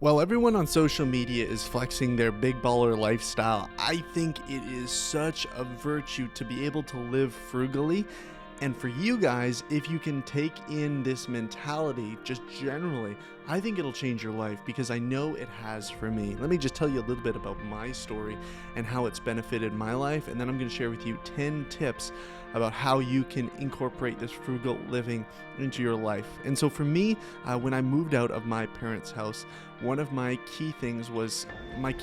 While everyone on social media is flexing their big baller lifestyle, I think it is such a virtue to be able to live frugally. And for you guys, if you can take in this mentality just generally, I think it'll change your life because I know it has for me. Let me just tell you a little bit about my story and how it's benefited my life, and then I'm going to share with you 10 tips about how you can incorporate this frugal living into your life. And so for me, when I moved out of my parents' house, one of my key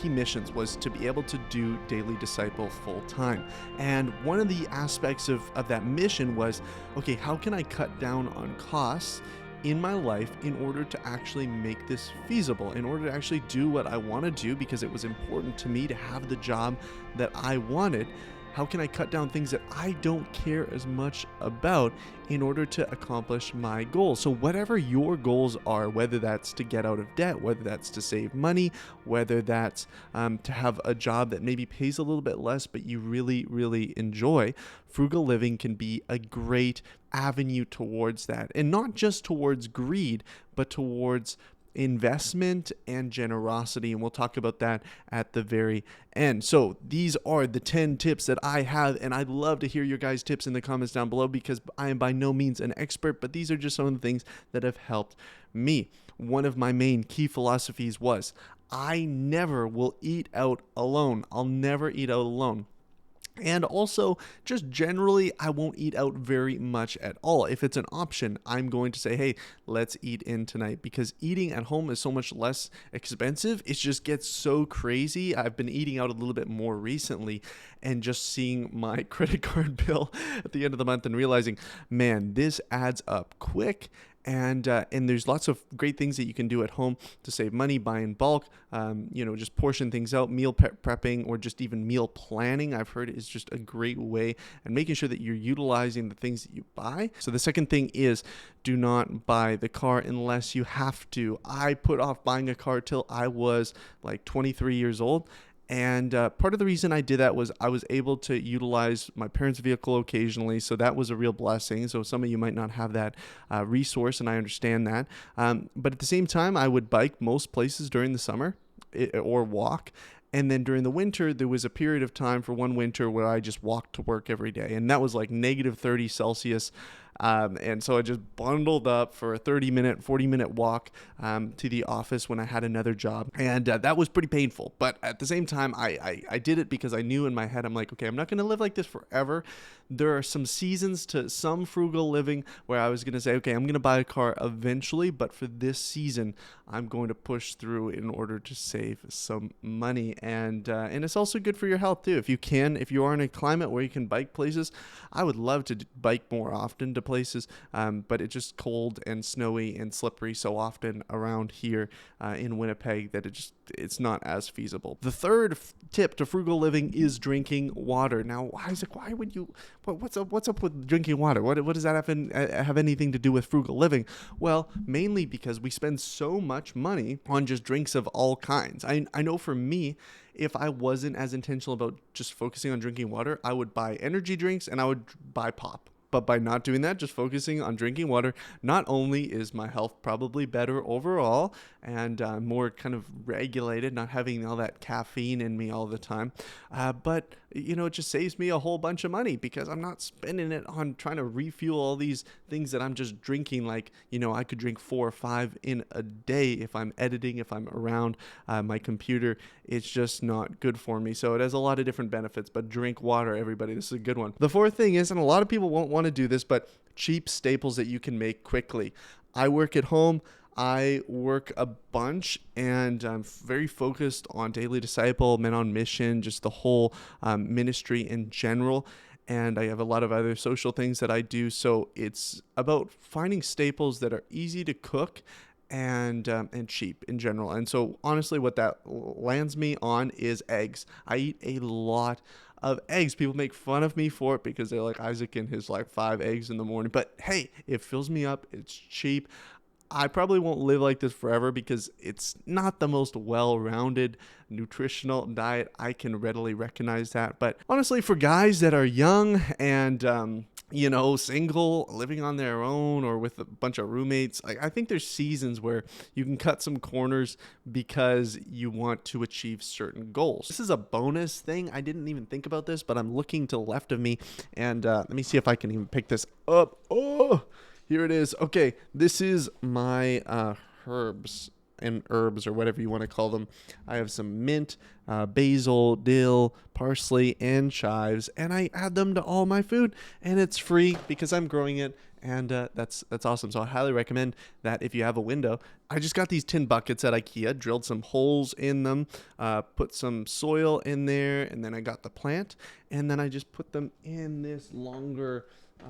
missions was to be able to do Daily Disciple full time. And one of the aspects of that mission was, okay, how can I cut down on costs in my life in order to actually make this feasible, in order to actually do what I want to do, because it was important to me to have the job that I wanted. How can I cut down things that I don't care as much about in order to accomplish my goals? So whatever your goals are, whether that's to get out of debt, whether that's to save money, whether that's to have a job that maybe pays a little bit less, but you really, really enjoy, frugal living can be a great avenue towards that. And not just towards greed, but towards investment and generosity, and we'll talk about that at the very end. So these are the 10 tips that I have, and I'd love to hear your guys' tips in the comments down below, because I am by no means an expert, but these are just some of the things that have helped me. One of my main key philosophies was, I never will eat out alone. I'll never eat out alone. And also, just generally, I won't eat out very much at all. If it's an option, I'm going to say, hey, let's eat in tonight, because eating at home is so much less expensive. It just gets so crazy. I've been eating out a little bit more recently, and just seeing my credit card bill at the end of the month and realizing, man, this adds up quick. And there's lots of great things that you can do at home to save money, buy in bulk, just portion things out, meal prepping, or just even meal planning. I've heard is just a great way, and making sure that you're utilizing the things that you buy. So the second thing is, do not buy the car unless you have to. I put off buying a car till I was like 23 years old. And part of the reason I did that was I was able to utilize my parents' vehicle occasionally, so that was a real blessing. So some of you might not have that resource, and I understand that. But at the same time, I would bike most places during the summer or walk. And then during the winter, there was a period of time for one winter where I just walked to work every day. And that was like negative 30 Celsius. And so I just bundled up for a 40-minute walk to the office when I had another job. And that was pretty painful. But at the same time, I did it because I knew in my head, I'm like, okay, I'm not going to live like this forever. There are some seasons to some frugal living where I was going to say, okay, I'm going to buy a car eventually, but for this season, I'm going to push through in order to save some money. And it's also good for your health too. If you are in a climate where you can bike places, I would love to bike more often to places, but it's just cold and snowy and slippery so often around here in Winnipeg that it's not as feasible. The third tip to frugal living is drinking water. Now, Isaac, why would you? What's up with drinking water? What does that have anything to do with frugal living? Well, mainly because we spend so much money on just drinks of all kinds. I know for me, if I wasn't as intentional about just focusing on drinking water, I would buy energy drinks and I would buy pop. But by not doing that, just focusing on drinking water, not only is my health probably better overall and more kind of regulated, not having all that caffeine in me all the time, but it just saves me a whole bunch of money because I'm not spending it on trying to refuel all these things that I'm just drinking. Like, I could drink 4 or 5 in a day if I'm editing, if I'm around my computer. It's just not good for me. So it has a lot of different benefits, but drink water, everybody. This is a good one. The fourth thing is, and a lot of people won't want to do this, but cheap staples that you can make quickly. I work at home. I work a bunch, and I'm very focused on Daily Disciple, Men on Mission, just the whole ministry in general. And I have a lot of other social things that I do. So it's about finding staples that are easy to cook and cheap in general. And so honestly, what that lands me on is eggs. I eat a lot of eggs. People make fun of me for it because they're like, Isaac and his 5 eggs in the morning. But hey, it fills me up. It's cheap. I probably won't live like this forever because it's not the most well-rounded nutritional diet. I can readily recognize that. But honestly, for guys that are young and single, living on their own, or with a bunch of roommates. Like, I think there's seasons where you can cut some corners because you want to achieve certain goals. This is a bonus thing. I didn't even think about this, but I'm looking to the left of me, and let me see if I can even pick this up. Oh, here it is. Okay, this is my herbs and herbs, or whatever you want to call them. I have some mint, basil, dill, parsley, and chives, and I add them to all my food, and it's free because I'm growing it, and that's awesome. So I highly recommend that if you have a window. I just got these tin buckets at IKEA, drilled some holes in them, put some soil in there, and then I got the plant, and then I just put them in this longer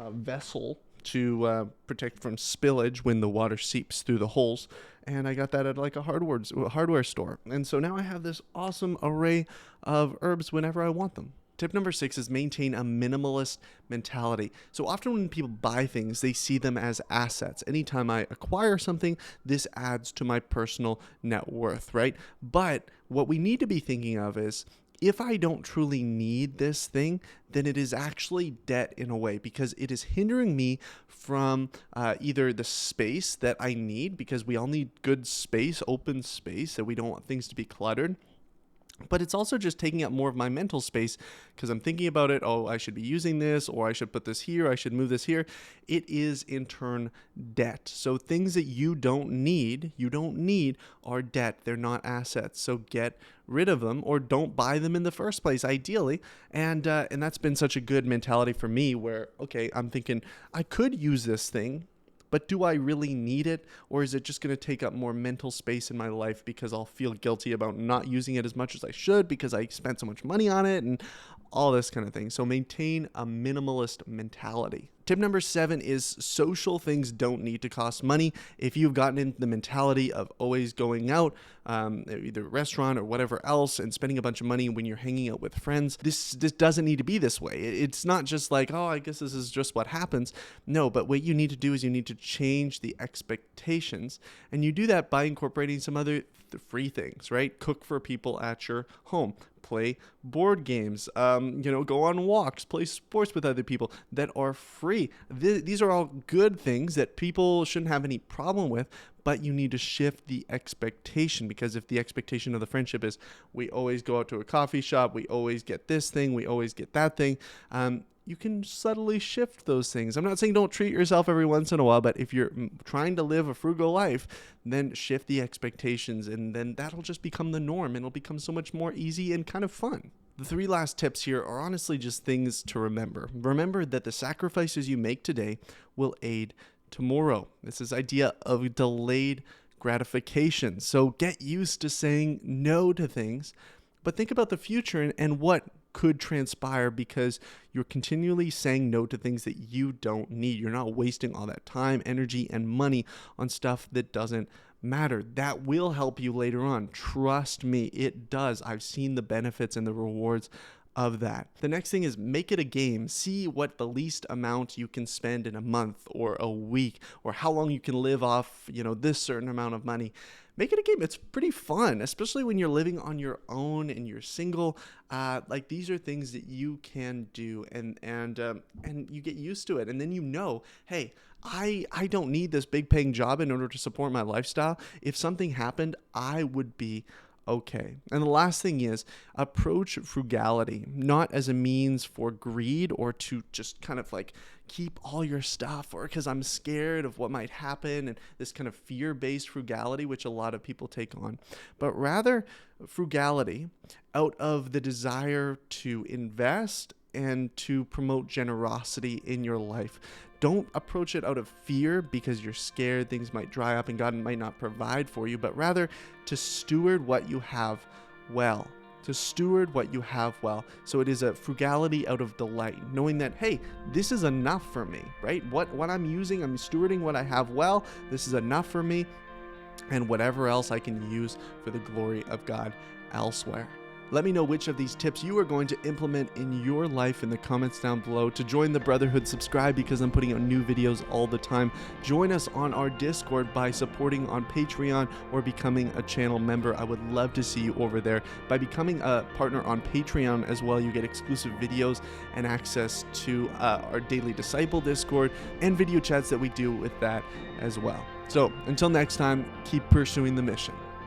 vessel to protect from spillage when the water seeps through the holes. And I got that at like a hardware store. And so now I have this awesome array of herbs whenever I want them. Tip number 6 is maintain a minimalist mentality. So often when people buy things, they see them as assets. Anytime I acquire something, this adds to my personal net worth, right? But what we need to be thinking of is, if I don't truly need this thing, then it is actually debt in a way, because it is hindering me from either the space that I need, because we all need good space, open space, that we don't want things to be cluttered. But it's also just taking up more of my mental space because I'm thinking about it. Oh, I should be using this, or I should put this here. I should move this here. It is in turn debt. So things that you don't need are debt. They're not assets. So get rid of them, or don't buy them in the first place, ideally. And that's been such a good mentality for me, where, okay, I'm thinking I could use this thing, but do I really need it? Or is it just going to take up more mental space in my life because I'll feel guilty about not using it as much as I should because I spent so much money on it and all this kind of thing. So maintain a minimalist mentality. Tip number 7 is social things don't need to cost money. If you've gotten into the mentality of always going out, either a restaurant or whatever else, and spending a bunch of money when you're hanging out with friends, this doesn't need to be this way. It's not just like, oh, I guess this is just what happens. No, but what you need to do is you need to change the expectations. And you do that by incorporating some other free things, right? Cook for people at your home. Play board games, go on walks, play sports with other people that are free. These are all good things that people shouldn't have any problem with, but you need to shift the expectation, because if the expectation of the friendship is we always go out to a coffee shop, we always get this thing, we always get that thing, you can subtly shift those things. I'm not saying don't treat yourself every once in a while, but if you're trying to live a frugal life, then shift the expectations, and then that'll just become the norm, and it'll become so much more easy and kind of fun. The 3 last tips here are honestly just things to remember. Remember that the sacrifices you make today will aid tomorrow. This is idea of delayed gratification. So get used to saying no to things, but think about the future and what could transpire, because you're continually saying no to things that you don't need. You're not wasting all that time, energy, and money on stuff that doesn't matter. That will help you later on. Trust me, it does. I've seen the benefits and the rewards of that. The next thing is make it a game. See what the least amount you can spend in a month or a week, or how long you can live off, this certain amount of money. Make it a game. It's pretty fun, especially when you're living on your own and you're single. These are things that you can do, and you get used to it. And then hey, I don't need this big paying job in order to support my lifestyle. If something happened, I would be okay. And the last thing is approach frugality, not as a means for greed or to just kind of like keep all your stuff, or because I'm scared of what might happen, and this kind of fear-based frugality, which a lot of people take on, but rather frugality out of the desire to invest and to promote generosity in your life. Don't approach it out of fear because you're scared things might dry up and God might not provide for you, but rather to steward what you have well. To steward what you have well. So it is a frugality out of delight, knowing that, hey, this is enough for me, right? What I'm using, I'm stewarding what I have well. This is enough for me, and whatever else I can use for the glory of God elsewhere. Let me know which of these tips you are going to implement in your life in the comments down below. To join the Brotherhood, subscribe because I'm putting out new videos all the time. Join us on our Discord by supporting on Patreon or becoming a channel member. I would love to see you over there. By becoming a partner on Patreon as well, you get exclusive videos and access to our Daily Disciple Discord and video chats that we do with that as well. So until next time, keep pursuing the mission.